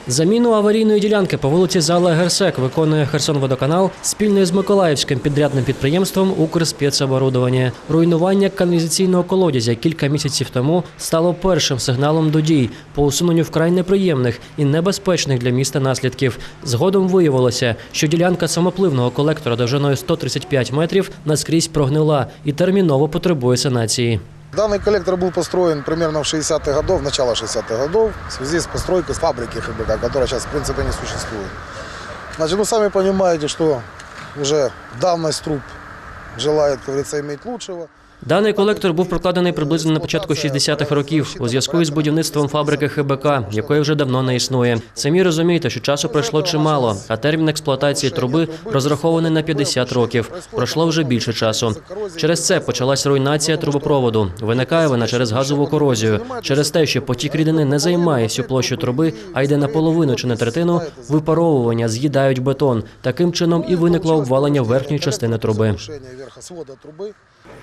Заміну аварійної ділянки по вулиці Зала Герсек виконує Херсонводоканал спільно з Миколаївським підрядним підприємством «Укрспецоборудовання». Руйнування каналізаційного колодязя кілька місяців тому стало першим сигналом до дій по усуненню вкрай неприємних і небезпечних для міста наслідків. Згодом виявилося, що ділянка самопливного колектора довжиною 135 метрів наскрізь прогнила і терміново потребує санації. Данный коллектор был построен примерно в 60-х годов, начало 60-х годов, в связи с постройкой с фабрики ХБК, которая сейчас в принципе не существует. Значит, сами понимаете, что уже давность труб желает, как говорится, иметь лучшего. Даний колектор був прокладений приблизно на початку 60-х років у зв'язку із будівництвом фабрики ХБК, якої вже давно не існує. Самі розумієте, що часу пройшло чимало, а термін експлуатації труби розрахований на 50 років. Пройшло вже більше часу. Через це почалась руйнація трубопроводу. Виникає вона через газову корозію, через те, що потік рідини не займає всю площу труби, а йде наполовину чи на третину, випаровування з'їдають бетон. Таким чином і виникло обвалення верхньої частини труби.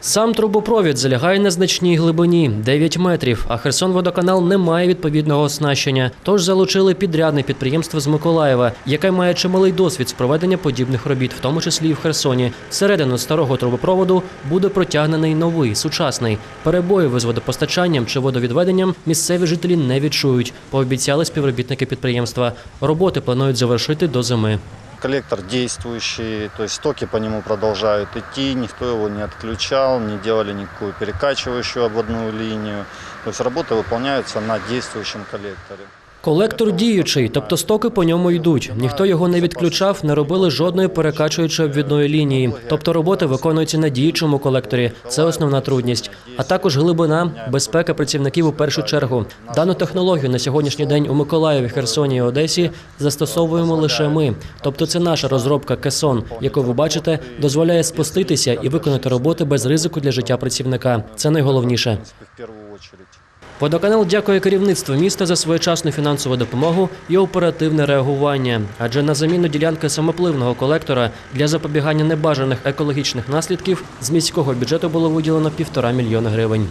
Сам трубопровід залягає на значній глибині – 9 метрів, а Херсонводоканал не має відповідного оснащення. Тож залучили підрядне підприємство з Миколаєва, яке має чималий досвід з проведення подібних робіт, в тому числі і в Херсоні. Всередину старого трубопроводу буде протягнений новий, сучасний. Перебоїв із водопостачанням чи водовідведенням місцеві жителі не відчують, пообіцяли співробітники підприємства. Роботи планують завершити до зими. Коллектор действующий, то есть токи по нему продолжают идти, никто его не отключал, не делали никакую перекачивающую обводную линию. То есть работы выполняются на действующем коллекторе. Колектор діючий, тобто стоки по ньому йдуть. Ніхто його не відключав, не робили жодної перекачуючої обвідної лінії. Тобто роботи виконуються на діючому колекторі. Це основна трудність. А також глибина, безпека працівників у першу чергу. Дану технологію на сьогоднішній день у Миколаєві, Херсоні і Одесі застосовуємо лише ми. Тобто це наша розробка «Кесон», яку ви бачите, дозволяє спуститися і виконати роботи без ризику для життя працівника. Це найголовніше. Водоканал дякує керівництву міста за своєчасну фінансову допомогу і оперативне реагування. Адже на заміну ділянки самопливного колектора для запобігання небажаних екологічних наслідків з міського бюджету було виділено 1,5 мільйона гривень.